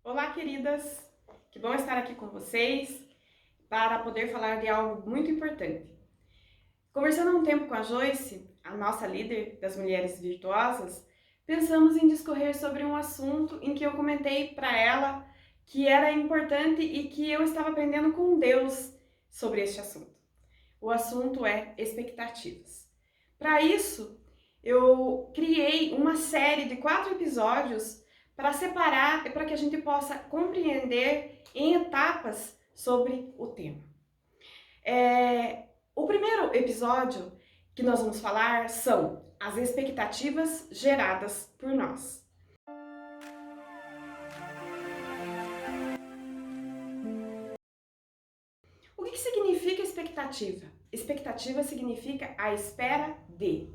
Olá, queridas! Que bom estar aqui com vocês para poder falar de algo muito importante. Conversando há um tempo com a Joyce, a nossa líder das mulheres virtuosas, pensamos em discorrer sobre um assunto em que eu comentei para ela que era importante e que eu estava aprendendo com Deus sobre este assunto. O assunto é expectativas. Para isso, eu criei uma série de 4 episódios para separar e para que a gente possa compreender em etapas sobre o tema. O primeiro episódio que nós vamos falar são as expectativas geradas por nós. O que significa expectativa? Expectativa significa a espera de.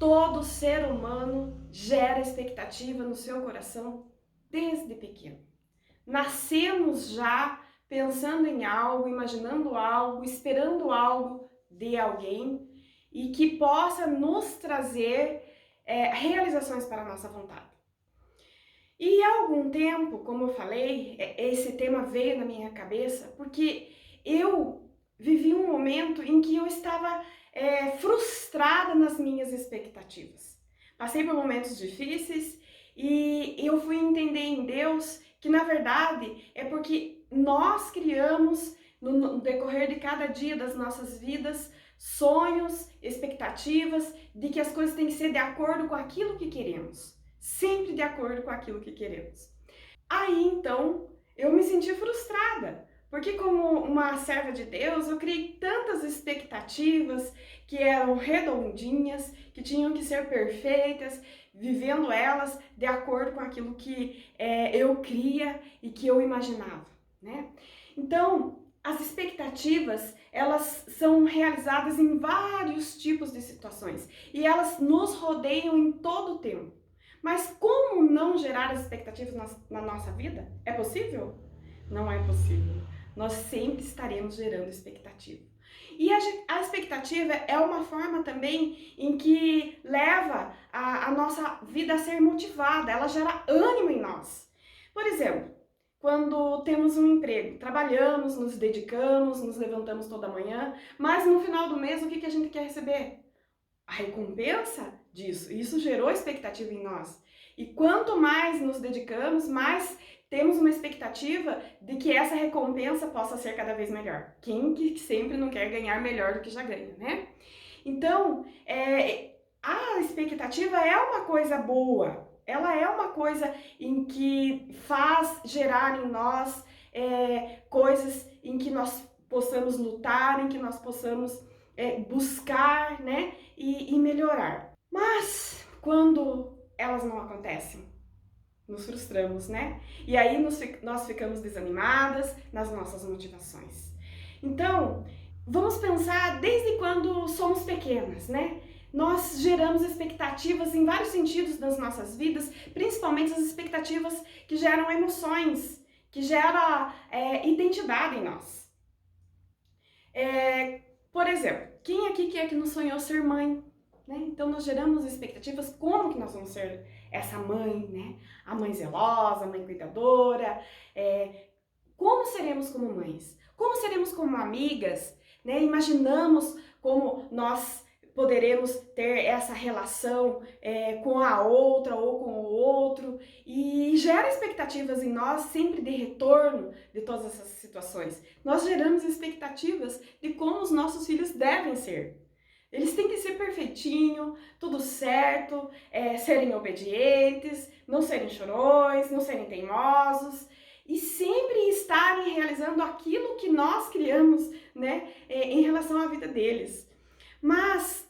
Todo ser humano gera expectativa no seu coração desde pequeno. Nascemos já pensando em algo, imaginando algo, esperando algo de alguém e que possa nos trazer realizações para a nossa vontade. E há algum tempo, como eu falei, esse tema veio na minha cabeça porque eu vivi um momento em que eu estava frustrada nas minhas expectativas. Passei por momentos difíceis e eu fui entender em Deus que, na verdade, é porque nós criamos, no decorrer de cada dia das nossas vidas, sonhos, expectativas de que as coisas têm que ser de acordo com aquilo que queremos. Sempre de acordo com aquilo que queremos. Aí, então, eu me senti frustrada, porque como uma serva de Deus, eu criei tantas expectativas que eram redondinhas, que tinham que ser perfeitas, vivendo elas de acordo com aquilo que eu cria e que eu imaginava, né? Então, as expectativas, elas são realizadas em vários tipos de situações e elas nos rodeiam em todo o tempo. Mas como não gerar as expectativas na nossa vida? É possível? Não é possível. Nós sempre estaremos gerando expectativa. E a expectativa é uma forma também em que leva a nossa vida a ser motivada, ela gera ânimo em nós. Por exemplo, quando temos um emprego, trabalhamos, nos dedicamos, nos levantamos toda manhã, mas no final do mês o que a gente quer receber? A recompensa disso. Isso gerou expectativa em nós. E quanto mais nos dedicamos, mais temos uma expectativa de que essa recompensa possa ser cada vez melhor. Quem que sempre não quer ganhar melhor do que já ganha, né? Então, a expectativa é uma coisa boa. Ela é uma coisa em que faz gerar em nós coisas em que nós possamos lutar, em que nós possamos buscar, né, e melhorar. Mas quando elas não acontecem, nos frustramos, né? E aí nós ficamos desanimadas nas nossas motivações. Então, vamos pensar desde quando somos pequenas, né? Nós geramos expectativas em vários sentidos das nossas vidas, principalmente as expectativas que geram emoções, que geram identidade em nós. Por exemplo, quem aqui que não sonhou ser mãe? Né? Então nós geramos expectativas como que nós vamos ser essa mãe, né? A mãe zelosa, a mãe cuidadora, como seremos como mães? Como seremos como amigas? Né? Imaginamos como nós poderemos ter essa relação com a outra ou com o outro e gera expectativas em nós sempre de retorno de todas essas situações. Nós geramos expectativas de como os nossos filhos devem ser. Eles têm que ser perfeitinho, tudo certo, serem obedientes, não serem chorões, não serem teimosos e sempre estarem realizando aquilo que nós criamos, né, em relação à vida deles. Mas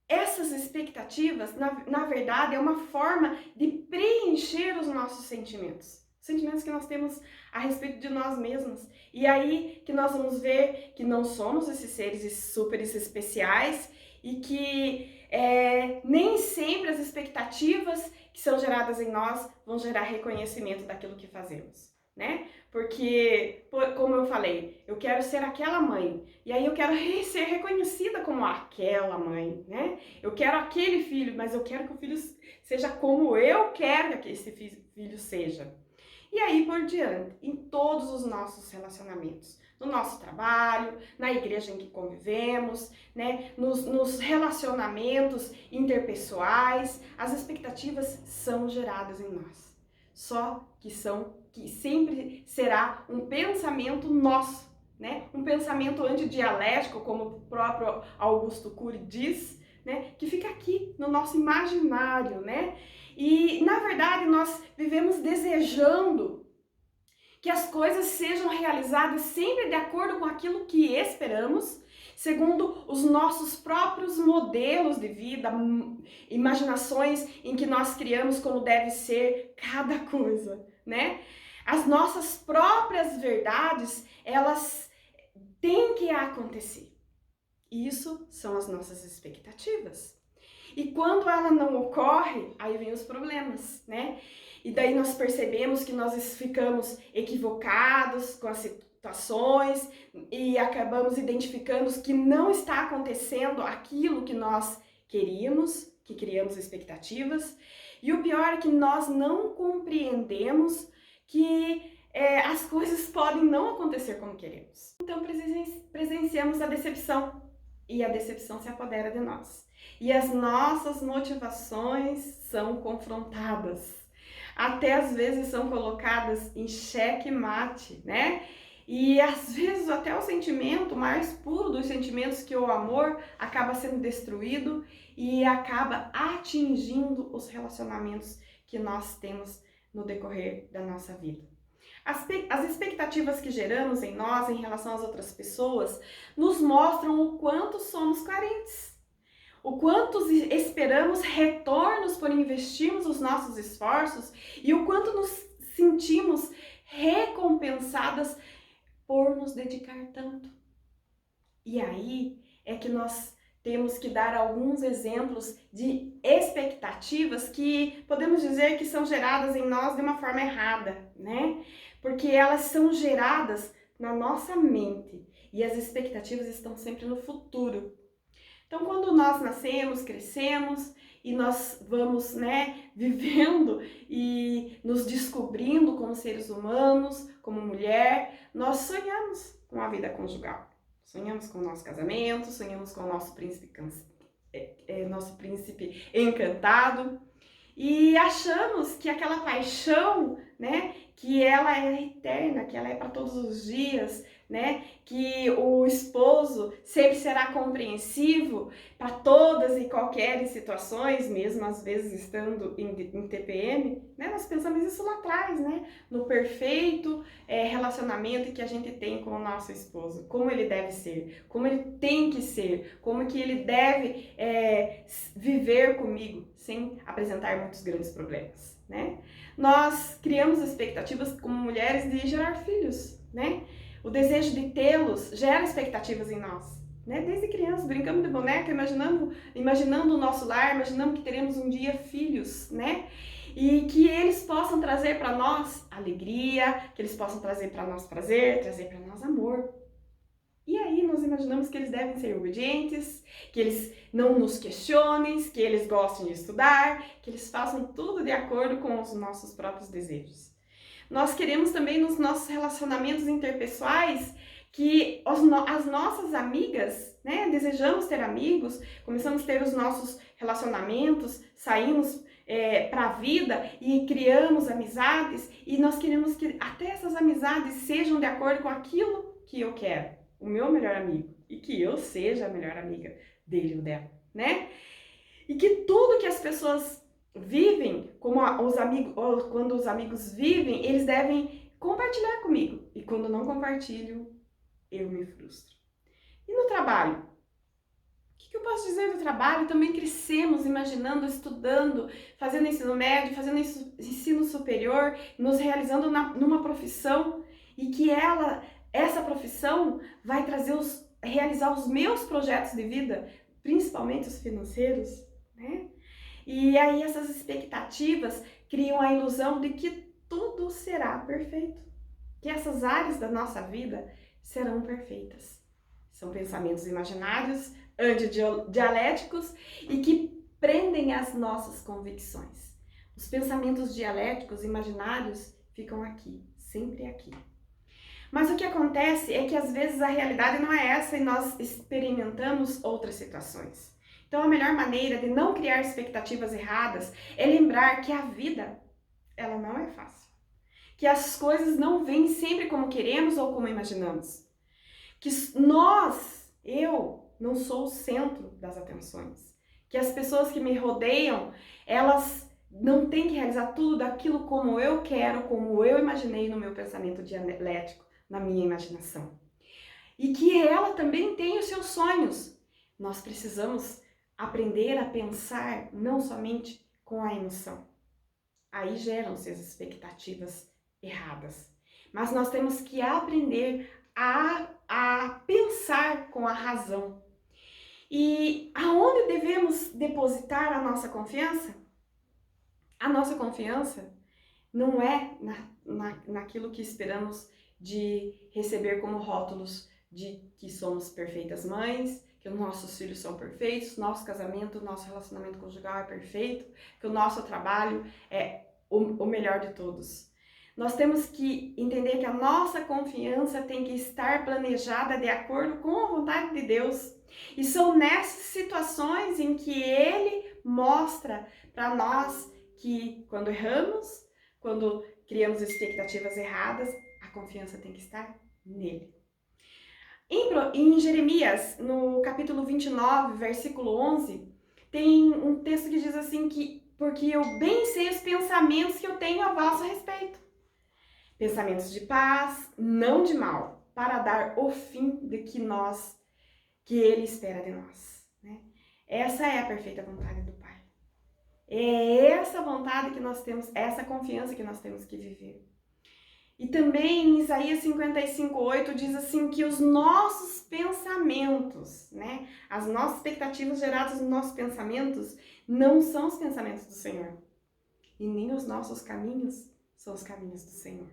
essas expectativas, na verdade, é uma forma de preencher os nossos sentimentos. Sentimentos que nós temos a respeito de nós mesmos. E aí que nós vamos ver que não somos esses seres super especiais e que nem sempre as expectativas que são geradas em nós vão gerar reconhecimento daquilo que fazemos, né? Porque, como eu falei, eu quero ser aquela mãe, e aí eu quero ser reconhecida como aquela mãe, né? Eu quero aquele filho, mas eu quero que o filho seja como eu quero que esse filho seja. E aí por diante, em todos os nossos relacionamentos, no nosso trabalho, na igreja em que convivemos, né, nos relacionamentos interpessoais, as expectativas são geradas em nós. Só que sempre será um pensamento nosso, né? Um pensamento antidialético, como o próprio Augusto Cury diz, né? Que fica aqui no nosso imaginário, né? E na verdade nós vivemos desejando que as coisas sejam realizadas sempre de acordo com aquilo que esperamos, segundo os nossos próprios modelos de vida, imaginações em que nós criamos como deve ser cada coisa, né? As nossas próprias verdades, elas têm que acontecer. Isso são as nossas expectativas. E quando ela não ocorre, aí vem os problemas, né? E daí nós percebemos que nós ficamos equivocados com as situações e acabamos identificando que não está acontecendo aquilo que nós queríamos, que criamos expectativas. E o pior é que nós não compreendemos que as coisas podem não acontecer como queremos. Então presenciamos a decepção e a decepção se apodera de nós. E as nossas motivações são confrontadas. Até às vezes são colocadas em xeque-mate, né? E às vezes até o sentimento mais puro dos sentimentos, que é o amor, acaba sendo destruído e acaba atingindo os relacionamentos que nós temos no decorrer da nossa vida. As expectativas que geramos em nós em relação às outras pessoas nos mostram o quanto somos carentes, o quanto esperamos retornos por investirmos os nossos esforços e o quanto nos sentimos recompensadas por nos dedicar tanto. E aí é que nós temos que dar alguns exemplos de expectativas que podemos dizer que são geradas em nós de uma forma errada, né? Porque elas são geradas na nossa mente e as expectativas estão sempre no futuro. Então, quando nós nascemos, crescemos e nós vamos, né, vivendo e nos descobrindo como seres humanos, como mulher, nós sonhamos com a vida conjugal. Sonhamos com o nosso casamento, sonhamos com o nosso príncipe encantado e achamos que aquela paixão, né, que ela é eterna, que ela é para todos os dias, né, que o esposo sempre será compreensivo para todas e qualquer situações, mesmo às vezes estando em TPM, né, nós pensamos isso lá atrás, né, no perfeito relacionamento que a gente tem com o nosso esposo, como ele deve ser, como ele tem que ser, como que ele deve viver comigo, sem apresentar muitos grandes problemas, né. Nós criamos expectativas como mulheres de gerar filhos, né? O desejo de tê-los gera expectativas em nós, né? Desde criança, brincamos de boneca, imaginando o nosso lar, imaginando que teremos um dia filhos, né? E que eles possam trazer para nós alegria, que eles possam trazer para nós prazer, trazer para nós amor. E aí nós imaginamos que eles devem ser obedientes, que eles não nos questionem, que eles gostem de estudar, que eles façam tudo de acordo com os nossos próprios desejos. Nós queremos também nos nossos relacionamentos interpessoais que as nossas amigas, né, desejamos ter amigos, começamos a ter os nossos relacionamentos, saímos para a vida e criamos amizades e nós queremos que até essas amizades sejam de acordo com aquilo que eu quero. O meu melhor amigo, e que eu seja a melhor amiga dele ou dela, né? E que tudo que as pessoas vivem, como os amigos, ou quando os amigos vivem, eles devem compartilhar comigo. E quando não compartilho, eu me frustro. E no trabalho? O que eu posso dizer do trabalho? Também crescemos imaginando, estudando, fazendo ensino médio, fazendo ensino superior, nos realizando numa profissão e que essa profissão vai realizar os meus projetos de vida, principalmente os financeiros, né? E aí essas expectativas criam a ilusão de que tudo será perfeito, que essas áreas da nossa vida serão perfeitas. São pensamentos imaginários, antidialéticos e que prendem as nossas convicções. Os pensamentos dialéticos imaginários ficam aqui, sempre aqui. Mas o que acontece é que às vezes a realidade não é essa e nós experimentamos outras situações. Então a melhor maneira de não criar expectativas erradas é lembrar que a vida, ela não é fácil. Que as coisas não vêm sempre como queremos ou como imaginamos. Que eu não sou o centro das atenções. Que as pessoas que me rodeiam, elas não têm que realizar tudo daquilo como eu quero, como eu imaginei no meu pensamento dialético, na minha imaginação. E que ela também tem os seus sonhos. Nós precisamos aprender a pensar não somente com a emoção. Aí geram-se as expectativas erradas. Mas nós temos que aprender a pensar com a razão. E aonde devemos depositar a nossa confiança? A nossa confiança não é naquilo que esperamos de receber como rótulos de que somos perfeitas mães, que os nossos filhos são perfeitos, nosso casamento, nosso relacionamento conjugal é perfeito, que o nosso trabalho é o melhor de todos. Nós temos que entender que a nossa confiança tem que estar planejada de acordo com a vontade de Deus. E são nessas situações em que Ele mostra para nós que quando erramos, quando criamos expectativas erradas, a confiança tem que estar nele. Em Jeremias, no capítulo 29, versículo 11, tem um texto que diz assim que porque eu bem sei os pensamentos que eu tenho a vosso respeito. Pensamentos de paz, não de mal, para dar o fim de que Ele espera de nós. Né? Essa é a perfeita vontade do Pai. É essa vontade que nós temos, essa confiança que nós temos que viver. E também em Isaías 55:8 diz assim que os nossos pensamentos, né, as nossas expectativas geradas nos nossos pensamentos não são os pensamentos do Senhor. E nem os nossos caminhos são os caminhos do Senhor.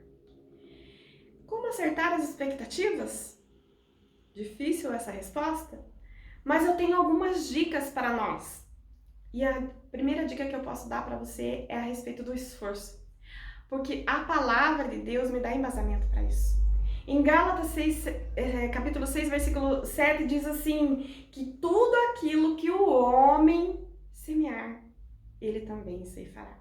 Como acertar as expectativas? Difícil essa resposta, mas eu tenho algumas dicas para nós. E a primeira dica que eu posso dar para você é a respeito do esforço. Porque a palavra de Deus me dá embasamento para isso. Em Gálatas 6, capítulo 6, versículo 7, diz assim, que tudo aquilo que o homem semear, ele também ceifará.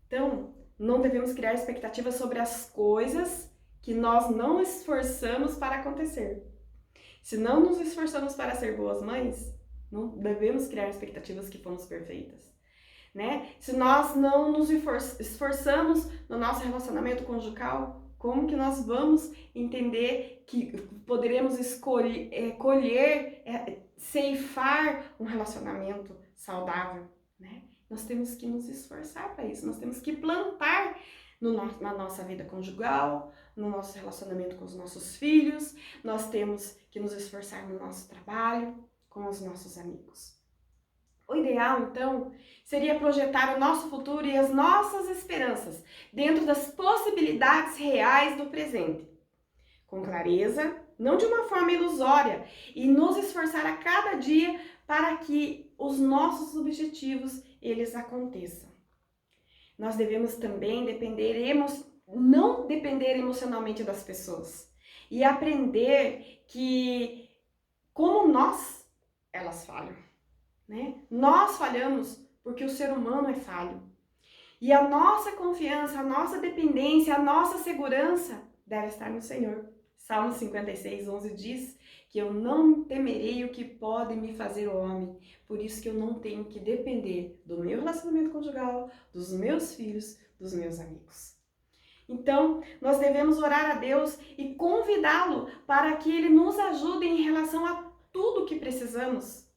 Então, não devemos criar expectativas sobre as coisas que nós não esforçamos para acontecer. Se não nos esforçamos para ser boas mães, não devemos criar expectativas que fomos perfeitas. Né? Se nós não nos esforçamos no nosso relacionamento conjugal, como que nós vamos entender que poderemos colher, ceifar um relacionamento saudável? Né? Nós temos que nos esforçar para isso, nós temos que plantar na nossa vida conjugal, no nosso relacionamento com os nossos filhos, nós temos que nos esforçar no nosso trabalho, com os nossos amigos. O ideal, então, seria projetar o nosso futuro e as nossas esperanças dentro das possibilidades reais do presente, com clareza, não de uma forma ilusória, e nos esforçar a cada dia para que os nossos objetivos eles aconteçam. Nós devemos também não depender emocionalmente das pessoas e aprender que, como nós, elas falham. Né? Nós falhamos porque o ser humano é falho. E a nossa confiança, a nossa dependência, a nossa segurança deve estar no Senhor. Salmo 56:11 diz que eu não temerei o que pode me fazer o homem. Por isso que eu não tenho que depender do meu relacionamento conjugal, dos meus filhos, dos meus amigos. Então, nós devemos orar a Deus e convidá-lo para que Ele nos ajude em relação a tudo que precisamos.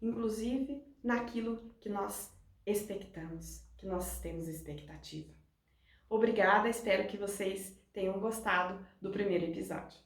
Inclusive naquilo que nós expectamos, que nós temos expectativa. Obrigada, espero que vocês tenham gostado do primeiro episódio.